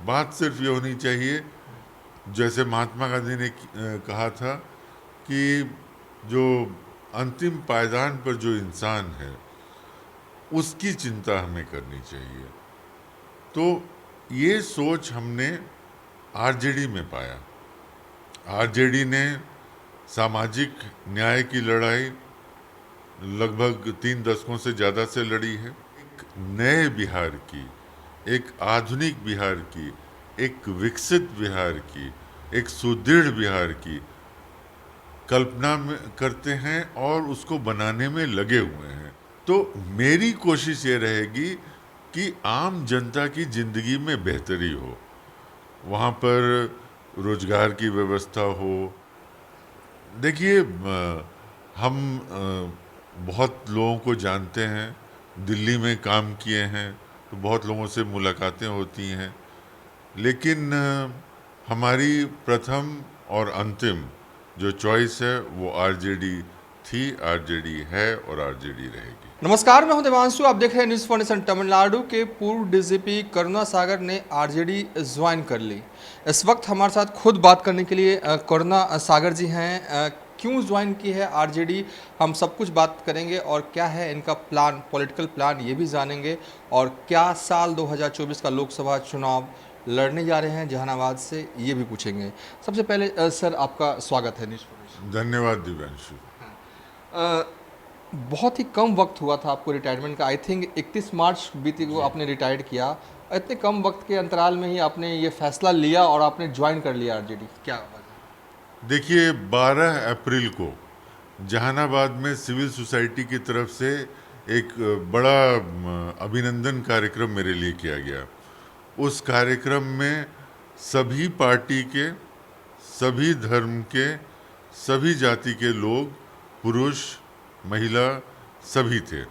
बात सिर्फ ये होनी चाहिए, जैसे महात्मा गांधी ने कहा था कि जो अंतिम पायदान पर जो इंसान है उसकी चिंता हमें करनी चाहिए। तो ये सोच हमने आरजेडी में पाया। आरजेडी ने सामाजिक न्याय की लड़ाई लगभग 3 दशकों से ज़्यादा से लड़ी है। एक नए बिहार की, एक आधुनिक बिहार की, एक विकसित बिहार की, एक सुदृढ़ बिहार की कल्पना में करते हैं और उसको बनाने में लगे हुए हैं। तो मेरी कोशिश ये रहेगी कि आम जनता की ज़िंदगी में बेहतरी हो, वहाँ पर रोजगार की व्यवस्था हो। देखिए, हम बहुत लोगों को जानते हैं, दिल्ली में काम किए हैं तो बहुत लोगों से मुलाकातें होती हैं, लेकिन हमारी प्रथम और अंतिम जो चॉइस है वो आरजेडी थी, आरजेडी है और आरजेडी रहेगी। नमस्कार, मैं हूं देवांशु। आप देख रहे हैं न्यूज़ फाउंडेशन। तमिलनाडु के पूर्व डीजीपी करुणा सागर ने आरजेडी ज्वाइन कर ली। इस वक्त हमारे साथ खुद बात करने के लिए करुणा सागर जी हैं। क्यों ज्वाइन की है आरजेडी, हम सब कुछ बात करेंगे और क्या है इनका प्लान, पॉलिटिकल प्लान, ये भी जानेंगे। और क्या साल 2024 का लोकसभा चुनाव लड़ने जा रहे हैं जहानाबाद से, ये भी पूछेंगे। सबसे पहले सर, आपका स्वागत है न्यूज़ फाउंडेशन। धन्यवाद दिव्यांशु। बहुत ही कम वक्त हुआ था आपको रिटायरमेंट का। आई थिंक 31 मार्च बीती को आपने रिटायर्ड किया। इतने कम वक्त के अंतराल में ही आपने ये फैसला लिया और आपने ज्वाइन कर लिया आरजेडी, क्या वजह? देखिए, 12 अप्रैल को जहानाबाद में सिविल सोसाइटी की तरफ से एक बड़ा अभिनंदन कार्यक्रम मेरे लिए किया गया। उस कार्यक्रम में सभी पार्टी के, सभी धर्म के, सभी जाति के लोग, पुरुष महिला सभी थे।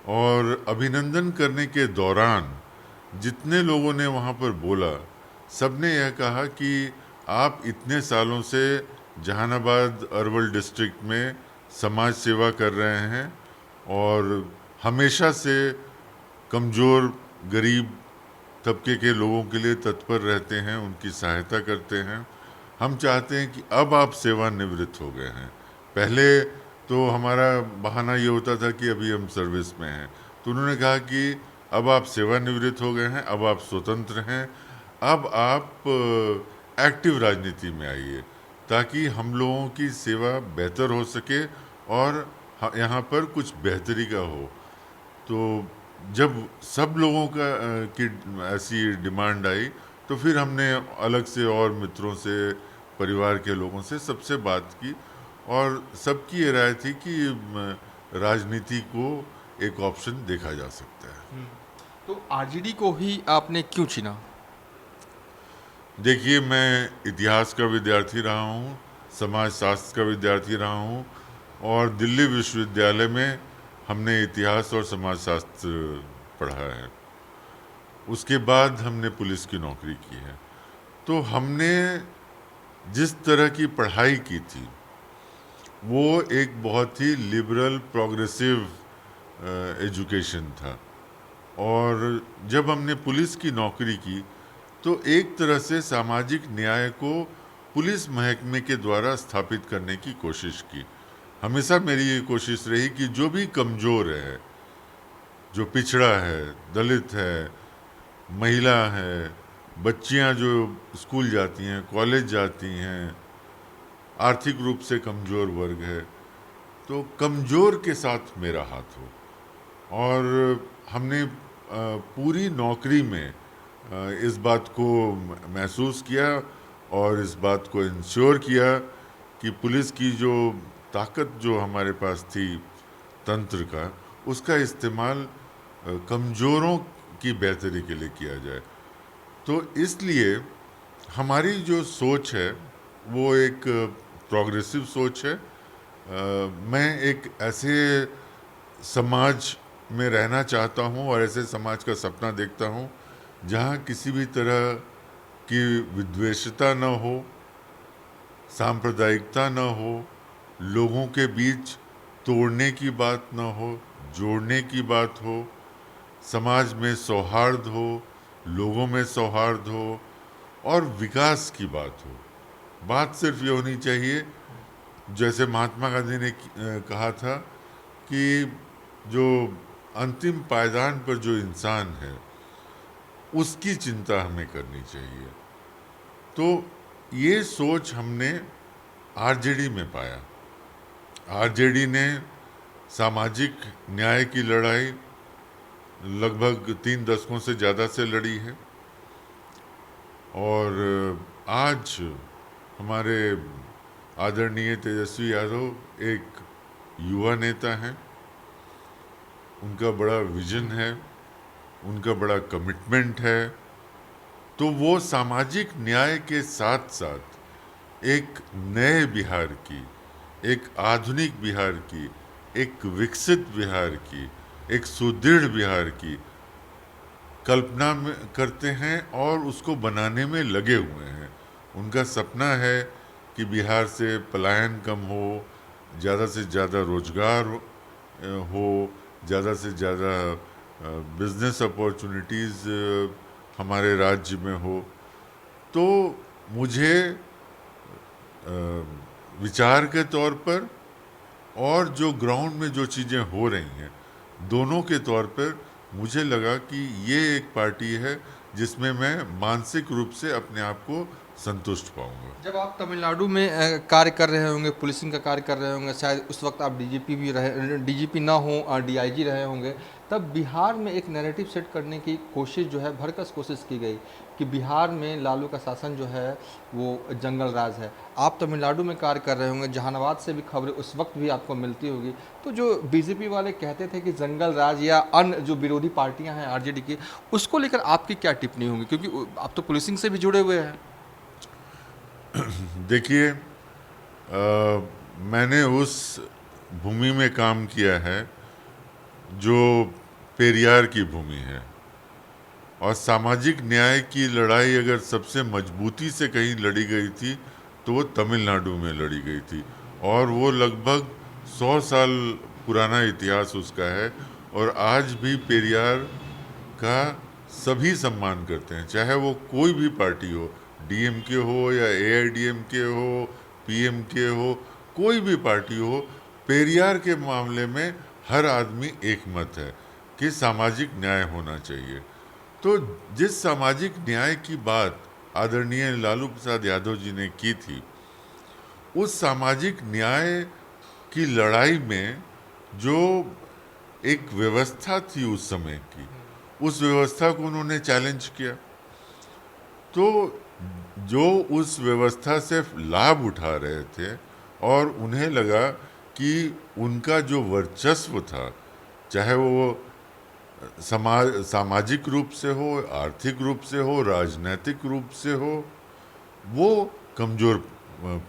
और अभिनंदन करने के दौरान जितने लोगों ने वहाँ पर बोला, सबने यह कहा कि आप इतने सालों से जहानाबाद अरवल डिस्ट्रिक्ट में समाज सेवा कर रहे हैं और हमेशा से कमज़ोर गरीब तबके के लोगों के लिए तत्पर रहते हैं, उनकी सहायता करते हैं। हम चाहते हैं कि अब आप सेवानिवृत्त हो गए हैं। पहले तो हमारा बहाना ये होता था कि अभी हम सर्विस में हैं, तो उन्होंने कहा कि अब आप सेवानिवृत्त हो गए हैं, अब आप स्वतंत्र हैं, अब आप एक्टिव राजनीति में आइए ताकि हम लोगों की सेवा बेहतर हो सके और यहाँ पर कुछ बेहतरी का हो। तो जब सब लोगों का की ऐसी डिमांड आई तो फिर हमने अलग से और मित्रों से, परिवार के लोगों से सबसे बात की और सबकी ये राय थी कि राजनीति को एक ऑप्शन देखा जा सकता है। तो आरजेडी को ही आपने क्यों चुना? देखिए, मैं इतिहास का विद्यार्थी रहा हूँ, समाज शास्त्र का विद्यार्थी रहा हूँ और दिल्ली विश्वविद्यालय में हमने इतिहास और समाज शास्त्र पढ़ा है। उसके बाद हमने पुलिस की नौकरी की है। तो हमने जिस तरह की पढ़ाई की थी वो एक बहुत ही लिबरल प्रोग्रेसिव एजुकेशन था। और जब हमने पुलिस की नौकरी की तो एक तरह से सामाजिक न्याय को पुलिस महकमे के द्वारा स्थापित करने की कोशिश की। हमेशा मेरी ये कोशिश रही कि जो भी कमज़ोर है, जो पिछड़ा है, दलित है, महिला है, बच्चियां जो स्कूल जाती हैं, कॉलेज जाती हैं, आर्थिक रूप से कमज़ोर वर्ग है, तो कमज़ोर के साथ मेरा हाथ हो। और हमने पूरी नौकरी में इस बात को महसूस किया और इस बात को इंश्योर किया कि पुलिस की जो ताकत जो हमारे पास थी तंत्र का, उसका इस्तेमाल कमज़ोरों की बेहतरी के लिए किया जाए। तो इसलिए हमारी जो सोच है वो एक प्रोग्रेसिव सोच है। मैं एक ऐसे समाज में रहना चाहता हूँ और ऐसे समाज का सपना देखता हूँ जहाँ किसी भी तरह की विद्वेषता न हो, सांप्रदायिकता न हो, लोगों के बीच तोड़ने की बात न हो, जोड़ने की बात हो, समाज में सौहार्द हो, लोगों में सौहार्द हो और विकास की बात हो। बात सिर्फ ये होनी चाहिए, जैसे महात्मा गांधी ने कहा था कि जो अंतिम पायदान पर जो इंसान है उसकी चिंता हमें करनी चाहिए। तो ये सोच हमने आरजेडी में पाया। आरजेडी ने सामाजिक न्याय की लड़ाई लगभग 3 दशकों से ज़्यादा से लड़ी है और आज हमारे आदरणीय तेजस्वी यादव एक युवा नेता हैं। उनका बड़ा विजन है, उनका बड़ा कमिटमेंट है। तो वो सामाजिक न्याय के साथ साथ एक नए बिहार की, एक आधुनिक बिहार की, एक विकसित बिहार की, एक सुदृढ़ बिहार की कल्पना में करते हैं और उसको बनाने में लगे हुए हैं। उनका सपना है कि बिहार से पलायन कम हो, ज़्यादा से ज़्यादा रोजगार हो, ज़्यादा से ज़्यादा बिजनेस अपॉर्चुनिटीज़ हमारे राज्य में हो। तो मुझे विचार के तौर पर और जो ग्राउंड में जो चीज़ें हो रही हैं, दोनों के तौर पर मुझे लगा कि ये एक पार्टी है जिसमें मैं मानसिक रूप से अपने आप को संतुष्ट पाऊंगा। जब आप तमिलनाडु में कार्य कर रहे होंगे, पुलिसिंग का कार्य कर रहे होंगे, शायद उस वक्त आप डीजीपी भी रहे, डीजीपी ना हो, डीआईजी रहे होंगे, तब बिहार में एक नैरेटिव सेट करने की कोशिश जो है, भरकस कोशिश की गई कि बिहार में लालू का शासन जो है वो जंगल राज है। आप तमिलनाडु में कार्य कर रहे होंगे, जहानाबाद से भी खबरें उस वक्त भी आपको मिलती होगी। तो जो बीजेपी वाले कहते थे कि जंगल राज या अन्य जो विरोधी पार्टियां हैं आरजेडी की, उसको लेकर आपकी क्या टिप्पणी होगी, क्योंकि आप तो पुलिसिंग से भी जुड़े हुए हैं। देखिए, मैंने उस भूमि में काम किया है जो पेरियार की भूमि है, और सामाजिक न्याय की लड़ाई अगर सबसे मजबूती से कहीं लड़ी गई थी तो वो तमिलनाडु में लड़ी गई थी। और वो लगभग 100 साल पुराना इतिहास उसका है, और आज भी पेरियार का सभी सम्मान करते हैं, चाहे वो कोई भी पार्टी हो, डीएमके हो या एआईडीएमके हो, पीएमके हो, कोई भी पार्टी हो। पेरियार के मामले में हर आदमी एक मत है कि सामाजिक न्याय होना चाहिए। तो जिस सामाजिक न्याय की बात आदरणीय लालू प्रसाद यादव जी ने की थी, उस सामाजिक न्याय की लड़ाई में जो एक व्यवस्था थी उस समय की, उस व्यवस्था को उन्होंने चैलेंज किया। तो जो उस व्यवस्था से लाभ उठा रहे थे और उन्हें लगा कि उनका जो वर्चस्व था, चाहे वो सामाजिक रूप से हो, आर्थिक रूप से हो, राजनीतिक रूप से हो, वो कमज़ोर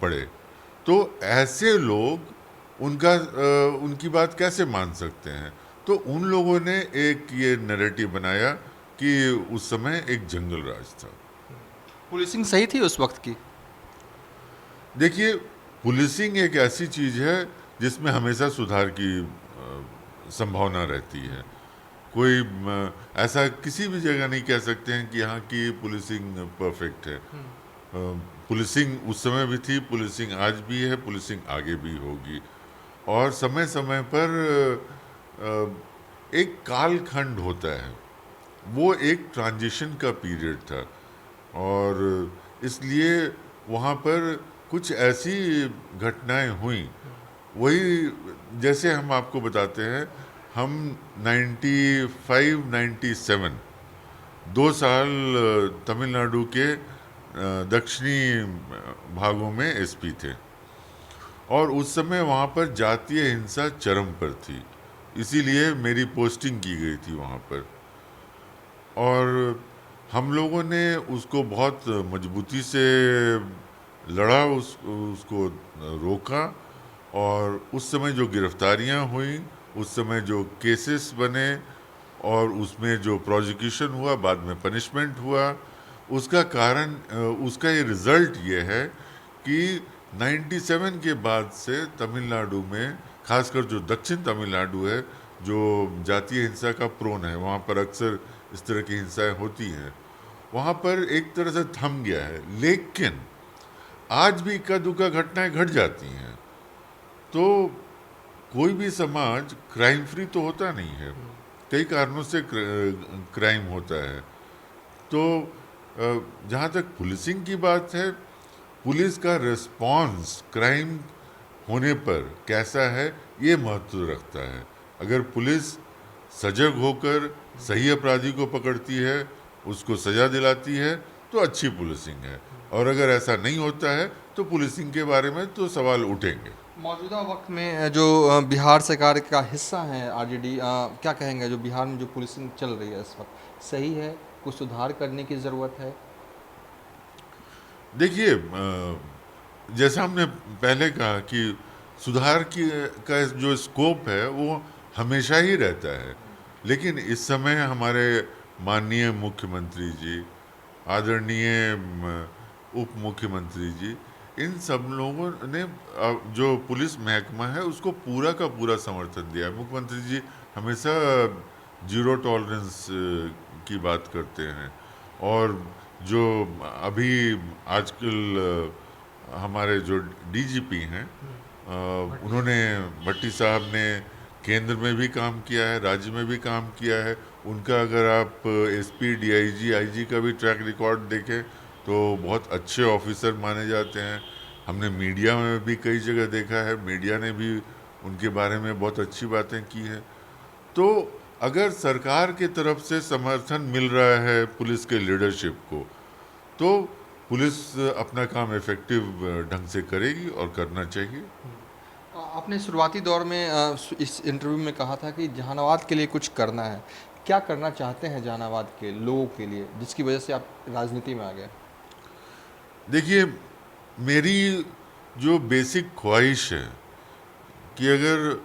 पड़े। तो ऐसे लोग उनकी बात कैसे मान सकते हैं? तो उन लोगों ने एक ये नैरेटिव बनाया कि उस समय एक जंगल राज था। पुलिसिंग सही थी उस वक्त की? देखिए, पुलिसिंग एक ऐसी चीज़ है जिसमें हमेशा सुधार की संभावना रहती है। कोई ऐसा किसी भी जगह नहीं कह सकते हैं कि यहाँ की पुलिसिंग परफेक्ट है। पुलिसिंग उस समय भी थी, पुलिसिंग आज भी है, पुलिसिंग आगे भी होगी। और समय समय पर एक कालखंड होता है, वो एक ट्रांजिशन का पीरियड था, और इसलिए वहाँ पर कुछ ऐसी घटनाएं हुई। वही जैसे हम आपको बताते हैं, हम 95-97 2 साल तमिलनाडु के दक्षिणी भागों में एसपी थे, और उस समय वहाँ पर जातीय हिंसा चरम पर थी, इसीलिए मेरी पोस्टिंग की गई थी वहाँ पर। और हम लोगों ने उसको बहुत मजबूती से लड़ा, उसको रोका, और उस समय जो गिरफ्तारियां हुई, उस समय जो केसेस बने, और उसमें जो प्रोसिक्यूशन हुआ, बाद में पनिशमेंट हुआ, उसका कारण, उसका ये रिज़ल्ट ये है कि 97 के बाद से तमिलनाडु में, खासकर जो दक्षिण तमिलनाडु है, जो जातीय हिंसा का प्रोन है, वहाँ पर अक्सर इस तरह की हिंसाएं होती हैं। वहाँ पर एक तरह से थम गया है। लेकिन आज भी इक्का दुक्का घटनाएं घट जाती हैं। तो कोई भी समाज क्राइम फ्री तो होता नहीं है, कई कारणों से क्राइम होता है। तो जहाँ तक पुलिसिंग की बात है, पुलिस का रिस्पॉन्स क्राइम होने पर कैसा है ये महत्व रखता है। अगर पुलिस सजग होकर सही अपराधी को पकड़ती है, उसको सजा दिलाती है, तो अच्छी पुलिसिंग है। और अगर ऐसा नहीं होता है तो पुलिसिंग के बारे में तो सवाल उठेंगे। मौजूदा वक्त में जो बिहार सरकार का हिस्सा है आरजेडी, क्या कहेंगे जो बिहार में जो पुलिसिंग चल रही है इस वक्त सही है, कुछ सुधार करने की ज़रूरत है? देखिए, जैसा हमने पहले कहा कि सुधार की का जो स्कोप है वो हमेशा ही रहता है। लेकिन इस समय हमारे माननीय मुख्यमंत्री जी, आदरणीय उप मुख्यमंत्री जी, इन सब लोगों ने जो पुलिस महकमा है उसको पूरा का पूरा समर्थन दिया है। मुख्यमंत्री जी हमेशा जीरो टॉलरेंस की बात करते हैं। और जो अभी आजकल हमारे जो डीजीपी हैं, उन्होंने, भट्टी साहब ने केंद्र में भी काम किया है, राज्य में भी काम किया है। उनका अगर आप एसपी, डीआईजी, आईजी का भी ट्रैक रिकॉर्ड देखें तो बहुत अच्छे ऑफिसर माने जाते हैं। हमने मीडिया में भी कई जगह देखा है, मीडिया ने भी उनके बारे में बहुत अच्छी बातें की हैं। तो अगर सरकार की तरफ से समर्थन मिल रहा है पुलिस के लीडरशिप को, तो पुलिस अपना काम इफेक्टिव ढंग से करेगी और करना चाहिए। आपने शुरुआती दौर में इस इंटरव्यू में कहा था कि जहानाबाद के लिए कुछ करना है। क्या करना चाहते हैं जहानाबाद के लोगों के लिए, जिसकी वजह से आप राजनीति में आ गए? देखिए, मेरी जो बेसिक ख्वाहिश है कि अगर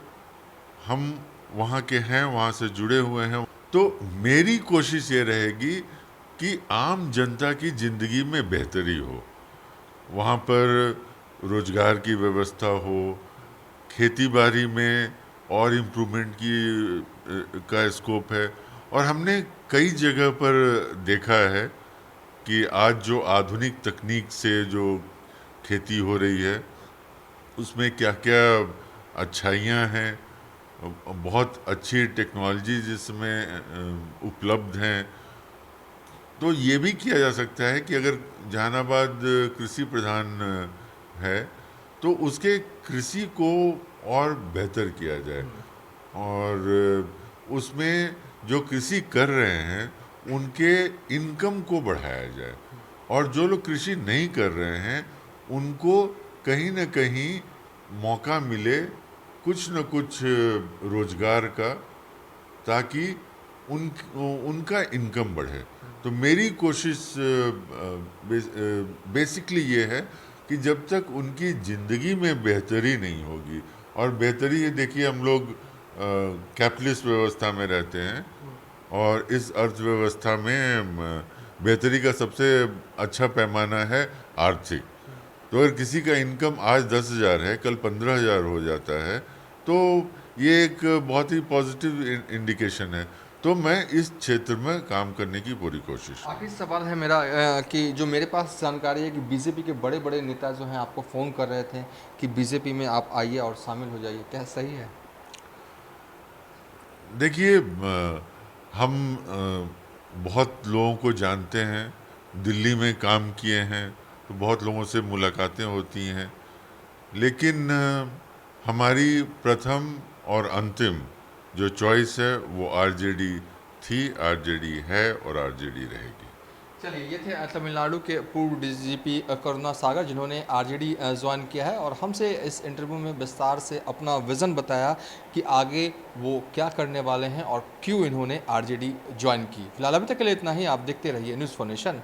हम वहाँ के हैं, वहाँ से जुड़े हुए हैं, तो मेरी कोशिश ये रहेगी कि आम जनता की ज़िंदगी में बेहतरी हो, वहाँ पर रोज़गार की व्यवस्था हो, खेती बाड़ी में और इम्प्रूवमेंट का स्कोप है। और हमने कई जगह पर देखा है कि आज जो आधुनिक तकनीक से जो खेती हो रही है उसमें क्या क्या अच्छाइयाँ हैं, बहुत अच्छी टेक्नोलॉजी जिसमें उपलब्ध हैं। तो ये भी किया जा सकता है कि अगर जहानाबाद कृषि प्रधान है तो उसके कृषि को और बेहतर किया जाए, और उसमें जो कृषि कर रहे हैं उनके इनकम को बढ़ाया जाए, और जो लोग कृषि नहीं कर रहे हैं उनको कहीं ना कहीं मौका मिले कुछ न कुछ रोजगार का, ताकि उनका इनकम बढ़े। तो मेरी कोशिश बेसिकली ये है कि जब तक उनकी ज़िंदगी में बेहतरी नहीं होगी, और बेहतरी, ये देखिए हम लोग कैपिटलिस्ट व्यवस्था में रहते हैं, और इस अर्थव्यवस्था में बेहतरी का सबसे अच्छा पैमाना है आर्थिक। तो अगर किसी का इनकम आज 10,000 है, कल 15,000 हो जाता है, तो ये एक बहुत ही पॉजिटिव इंडिकेशन है। तो मैं इस क्षेत्र में काम करने की पूरी कोशिश। आखिरी सवाल है मेरा कि जो मेरे पास जानकारी है कि बीजेपी के बड़े बड़े नेता जो हैं आपको फ़ोन कर रहे थे कि बीजेपी में आप आइए और शामिल हो जाइए, क्या सही है? देखिए, हम बहुत लोगों को जानते हैं, दिल्ली में काम किए हैं, तो बहुत लोगों से मुलाकातें होती हैं। लेकिन हमारी प्रथम और अंतिम जो चॉइस है वो आरजेडी थी, आरजेडी है और आरजेडी रहेगी। चलिए, ये थे तमिलनाडु के पूर्व डीजीपी करुणा सागर, जिन्होंने आरजेडी ज्वाइन किया है और हमसे इस इंटरव्यू में विस्तार से अपना विज़न बताया कि आगे वो क्या करने वाले हैं और क्यों इन्होंने आरजेडी ज्वाइन की। फिलहाल अभी तक के लिए इतना ही। आप देखते रहिए न्यूज़ फॉर नेशन।